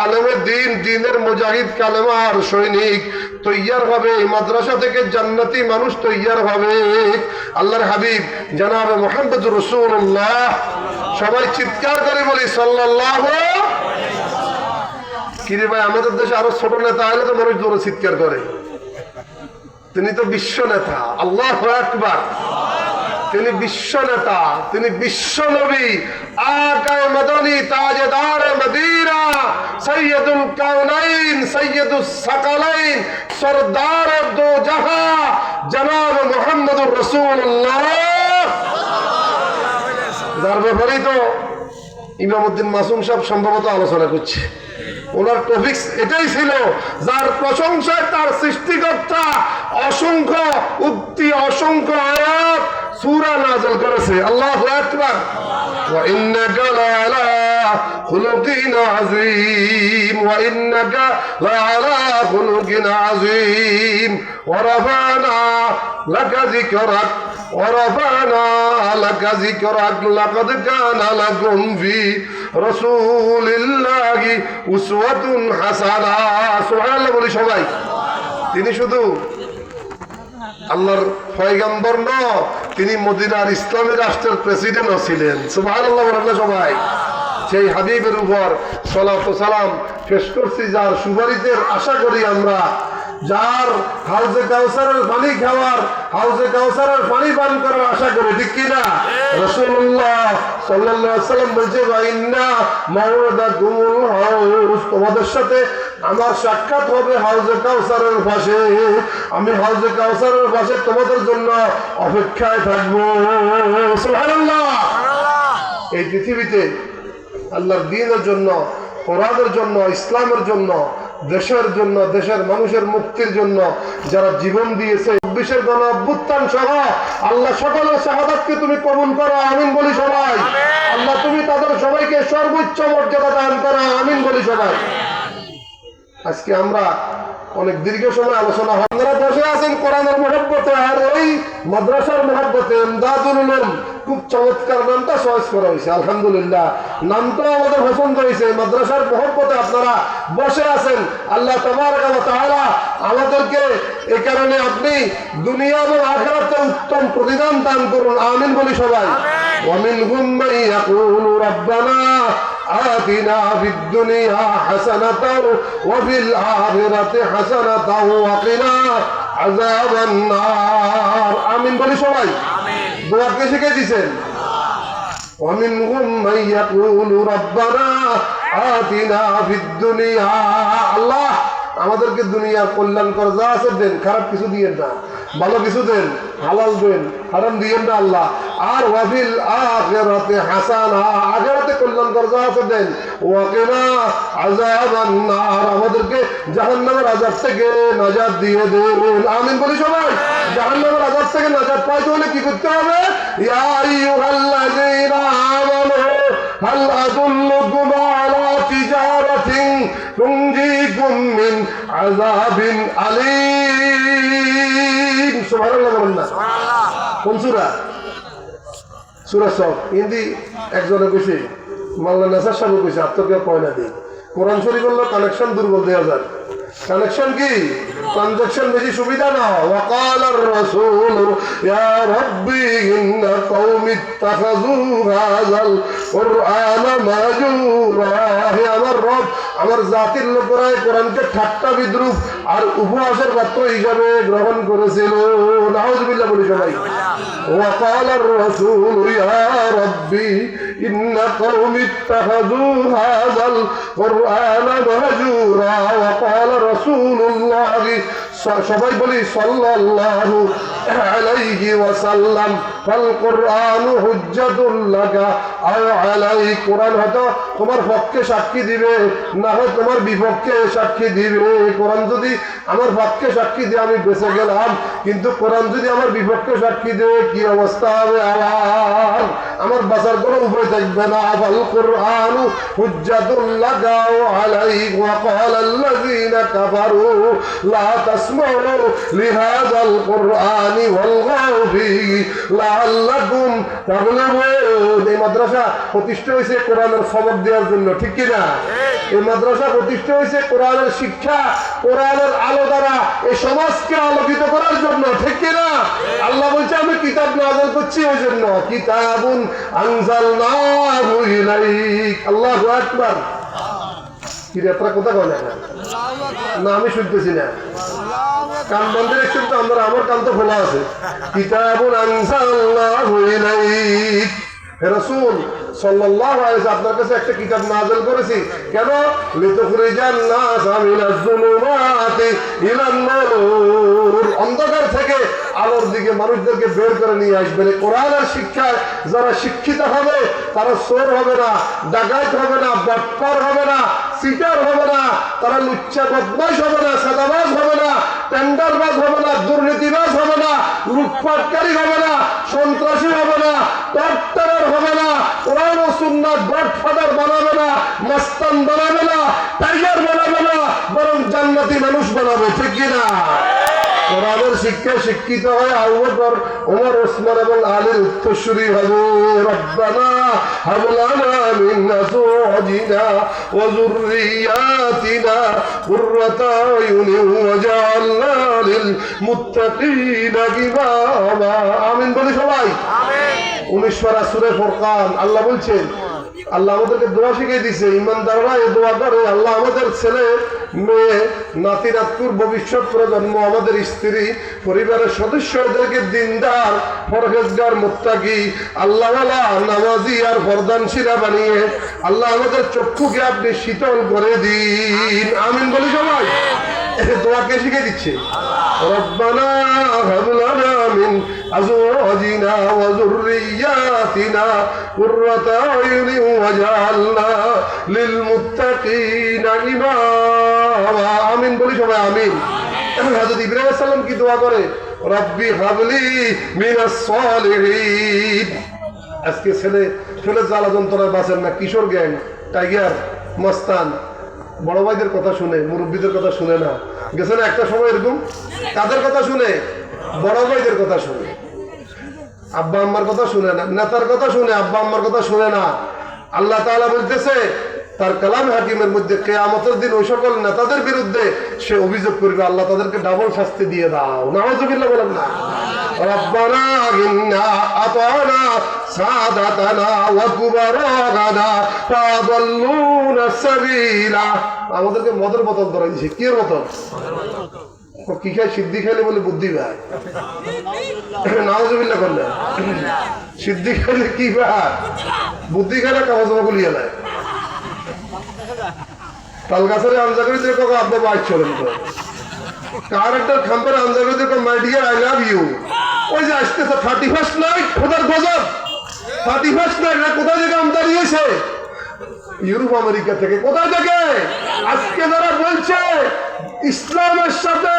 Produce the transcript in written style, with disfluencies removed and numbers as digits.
আলেমে দিন, দিনের মুজাহিদ, কালেমার সৈনিক তৈয়ার হবে। মাদ্রাসা থেকে জান্নাতি মানুষ তৈয়ার হবে। আল্লাহর হাবিব জনাবে মুহাম্মদুর রাসূলুল্লাহ, সবাই চিৎকার করে বলি সাল্লাল্লাহু। কিরে ভাই, আমাদের দেশে আরো ছোট নেতা হলে তো মানুষ জোরে চিৎকার করে। তিনি তো বিশ্ব নেতা, আল্লাহু আকবার। তিনি বিশ্ব নেতা, তিনি বিশ্ব নবী, আকায়ে মাদানী, তাজদারে মদিনা, সৈয়দুল কাউনাইন, সৈয়দুস সাকালাইন, সরদার দো জাহাঁ, জনাব মুহাম্মদুর রাসূলুল্লাহ। যার ব্যাপারেই তো ইমামউদ্দিন মাসুম সাহেব সম্ভবত আলোচনা করছে। ওনার টপিকস এটাই ছিল, যার প্রশংসায় তার সৃষ্টিকর্তা অসংখ্য উক্তি, অসংখ্য আয়াত, সূরা নাযিল করেছে। আল্লাহু আকবার। ওয়া ইন্নাকা লাআলা খুলুকিন আযীম, ওয়া ইন্নাকা লাআলা খুলুকিন আযীম, ওয়া রাফা'না লাকা যিকরাক, ওয়া রাফা'না লাকা যিকরাক, লাকাদ কানা লাকুম ফি রাসূলিল্লাহি উসওয়াতুন হাসানাহ। সুবহানাল্লাহ বলি সবাই। তিনি শুধু আল্লাহর পয়গম্বর নয়, তিনি মদিনার ইসলামী রাষ্ট্রের প্রেসিডেন্টও ছিলেন। সুবহানাল্লাহ বলেন না সবাই। সেই হাবিবের উপর সালাত ও সালাম পেশ করছি, যার সুপারিশের আশা করি আমরা, যার হাউজে কাউসারের পানি খাওয়ার, হাউজে কাউসারের পানি পান করার আশা করি, ঠিক কিনা? রাসূলুল্লাহ সাল্লাল্লাহু আলাইহি ওয়াসাল্লাম বলছে, ওয়া ইন্না মাওদাকুমুল হাউজ, তোমাদের সাথে আমার সাক্ষাৎ হবে হাউজে কাউসারের পাশে। আমি হাউজে কাউসারের পাশে তোমাদের জন্য অপেক্ষায় থাকবো। সুবহানাল্লাহ। এই পৃথিবীতে আল্লাহর দ্বীনের জন্য, কোরআনের জন্য, ইসলামের জন্য, দেশের জন্য, দেশের মানুষের মুক্তির জন্য যারা জীবন দিয়েছে, ২৪ গণ অভ্যুত্থান সহ আল্লাহ সকলের শাহাদাতকে তুমি কবুল করো, আমিন বলি সবাই। আল্লাহ তুমি তাদের সবাইকে সর্বোচ্চ মর্যাদা দান করো, আমিন বলি সবাই। আজকে আমরা অনেক দীর্ঘ সময় আলোচনা হয়, আপনারা বসে আছেন কোরআনের মহব্বতে, আর ওই মাদ্রাসার মহব্বতে। ইমদাদুল উলুম, খুব চমৎকার নামটা চয়েস করা হয়েছে, আলহামদুলিল্লাহ। নামটাও আমাদের পছন্দ হয়েছে। মাদ্রাসার মহব্বতে আপনারা বসে আছেন। আল্লাহ তাবারক ওয়া তাআলা আমাদেরকে এই কারণে আপনি দুনিয়া এবং আখিরাতে উত্তম প্রতিদান দান করুন, আমিন বলি সবাই। ওয়া মিনহুম মান ইয়াকুলু রাব্বানা আতিনা ফিদ দুনিয়া হাসানাতাও ওয়া ফিল আখিরাতি হাসানাতাও ওয়া কিনা আযাবান নার, আমিন বলি সবাই। দোয়া কে শিখিয়ে দিয়েছেন? ওয়া মিনহুম মান ইয়াকুলু রাব্বানা আতিনা ফিদ দুনিয়া, আল্লাহ আমাদেরকে দুনিয়ার কল্যাণকর যা আছে দেন, খারাপ কিছু দিয়েন না, ভালো কিছু দেন, হালাল দেন, হারাম দিয়েন না আল্লাহ। আর ওয়া ফিল আখিরাতি হাসানা, আখিরাতে কল্যাণকর যা আছে দেন। ওয়া কিনা আযাবান নার, আমাদেরকে জাহান্নামের আযাব থেকে নাজাত দিয়ে দেন, আমিন বলি সবাই। জাহান্নামের আযাব থেকে নাজাত পাইতে হলে কি করতে হবে? ইয়া আইয়ুহাল্লাযীনা আমানু হাল আদুল্লুকুম আলা তিজারাতিন তুনজিকুম মিন আযাবিন আলীম। সুবহানাল্লাহ বলেন না? সুবহানাল্লাহ। কোন সূরা? সূরা সফ। হিন্দি একজনে কইছে, মাওলানা নাসার সাহেব কইছে, আপনাকে পয়না দিই। কোরআন শরীফ হলো কানেকশন দুর্বল 2000। কানেকশন কি? ট্রানজাকশন বেশি সুবিধা না। ওয়াকালার রাসূল ইয়া রাব্বি ইন্না কওমি ইত্তাখাযু হাযাল কুরআনা মাহজুরা, হে আমার রব, আমার জাতির লোকেরা কোরআনকে ঠাট্টা বিদ্রুপ আর উপহাসের পাত্র হিসাবে গ্রহণ করেছিল। নাউযুবিল্লাহ বলি সবাই। ওয়াকালার রাসূল ইয়া রাব্বি ইন্না কওমি ইত্তাখাযু হাযাল কুরআনা মাহজুরা, ওয়াকালা রাসূলুল্লাহ, সবাই বলি সাল্লাল্লাহু আলাইহি ওয়াসাল্লাম, ফাল কুরআনু হুজ্জাতুল লাকা আও আলাইক, কোরআন হয়তো তোমার পক্ষে সাক্ষী দিবে, না হয় তোমার বিপক্ষে সাক্ষী দিবে। কোরআন যদি আমার পক্ষে সাক্ষী দিয়ে আমি বেঁচে গেলাম, কিন্তু কোরআন যদি আমার বিপক্ষে সাক্ষী দেয় কি অবস্থা হবে? আমার বাঁচার কোনো উপায় থাকবে না। ফাল কুরআনু হুজ্জাতুল লাকা আও আলাইক, ওয়া ক্বালাল্লাযীনা কাফারু লা তাসমাউ লিহাযাল কুরআনি ওয়ালগাউ ফীহি লাআল্লাকুম তাগলিবুন। এই মাদ্রাসা মাদ্রাসা প্রতিষ্ঠা হয়েছে কোরআনের সবক দেওয়ার জন্য, ঠিক কিনা? এই মাদ্রাসা প্রতিষ্ঠা হয়েছে কোরআনের শিক্ষা, কোরআনের আলো দ্বারা এই সমাজকে আলোকিত করার জন্য, ঠিক কিনা? আল্লাহ বলছে আমি কিতাব নাযিল করছি ওই জন্য, কিতাবুন আনজালনাহু ইলাইক। আল্লাহু আকবার। কি রে আপনারা কথা বলেন না? আমি শুনতেছি না, কান বন্ধ রাখছেন তো? আমার কান তো খোলা আছে। কিতাবুন আনজালনাহু ইলাইক, হে রাসূল সাল্লাল্লাহু আলাইহি ওয়াসাল্লাম আপনার কাছে একটা কিতাব নাযিল করেছি। কেন? লিতুখরিজান নাস মিনাজ যুলুমাতি ইলান নূর, অন্ধকার থেকে আলোর দিকে মানুষদেরকে বের করে নিয়ে আসবেন। কোরআনের শিক্ষায় যারা শিক্ষিত হবে তারা চোর হবে না, ডাকাত হবে না, বাটপার হবে না, সিটার হবে না, তারা লুচ্চা বদমাশ হবে না, সাদাবাজ হবে না, টেন্ডারবাজ হবে না, দুর্নীতিবাজ হবে না, লুটপাটকারী হবে না, সন্ত্রাসী হবে না, টর্চারার হবে না, কোরআন ও সুন্নাহ গডফাদার বানাবে না, মাস্তান বানাবে না, টাইগার বানাবে না, বরং জান্নাতি মানুষ বানাবে, ঠিক কিনা? কোরআনের শিক্ষায় শিক্ষিত হয় আবু বকর, ওমর, ওসমান এবং আলীর উত্তরসূরি হবে। রব্বানা হাব লানা মিন আজওয়াজিনা ওয়া যুররিয়াতিনা কুররাতা আয়ুনিন ওয়াজআলনা লিল মুত্তাকিনা ইমামা। আমিন বলি সবাই। আমিন। 19 পারা সূরা ফুরকান আল্লাহ বলছেন, আল্লাহ আমাদেরকে দোয়া শিখিয়ে দিয়েছে, ইমানদাররা এই দোয়া করে, আল্লাহ আমাদের ছেলে মেয়ে নাতি নাতকুর ভবিষ্যৎ প্রজন্ম, আমাদের স্ত্রী পরিবারের সদস্য এদেরকে দিনদার, পরহেজগার, মুত্তাকি, আল্লাহওয়ালা, নামাজি আর ফরদানশীলা বানিয়ে আল্লাহ আমাদের চক্ষুকে আপনি শীতল করে দিন। আমিন বলি সবাই। দোয়া কে শিখে দিচ্ছে? রব্বানা হাব লানা মিন আজওয়াজিনা ওয়া যুররিয়াতিনা কুররাতা আয়ুনিন ওয়াজআলনা লিল মুত্তাকিনা ইমামা। আমিন বলি সবাই। আমিন। হযরত ইব্রাহিম আলাইহিস সালাম কি দোয়া করে? রব্বি হাবলি মিনাস সালিহিন। আজকে ছেলে জ্বালা যন্ত্রণায় বাঁচেন না, কিশোর গ্যাং, টাইগার, মস্তান, বড় ভাইদের কথা শুনে, মুরব্বীদের কথা শুনে না। গেছে না একটা সময় এরকম? কাদের কথা শুনে? বড় ভাইদের কথা শুনে, আব্বা আম্মার কথা শুনে না, নেতার কথা শুনে, আব্বা আম্মার কথা শুনে না। আল্লাহ তাআলা বলতেছে তার কালাম হাকিমের মধ্যে, কিয়ামতের দিন ওই সকল নেতাদের বিরুদ্ধে সে অভিযোগ করবে, আল্লাহ তাদেরকে ডাবল শাস্তি দিয়ে দাও। নাউযুবিল্লাহ বলেন না? রব্বানা ইন্না আতানা সাদাতানা ওয়া কুবারানা ফাদাল্লুনা সাবিলা। আমাদেরকে মদের বোতল ধরাই দিয়েছে। কি বোতল? কি খায়? সিদ্ধি খাইলে বলে বুদ্ধি ভাই। নাউযুবিল্লাহ করলে সিদ্ধি খাইলে কি ভাই? বুদ্ধি খাইলে কাগজ গুলিয়ে নেয়। তাল গাছের আঞ্জাগরিতে কাকা আপনি বাইক চলেন তো, কার একটা খাম্পের আঞ্জাগরিতে my dear I love you. ওই যে আসতেছে 31st নাইট, খোদার গজব। 31st নাইট কোথা থেকে আমদানি হয়েছে? ইউরোপ আমেরিকা থেকে। কোথায় থেকে? আজকে যারা বলছে ইসলামের সাথে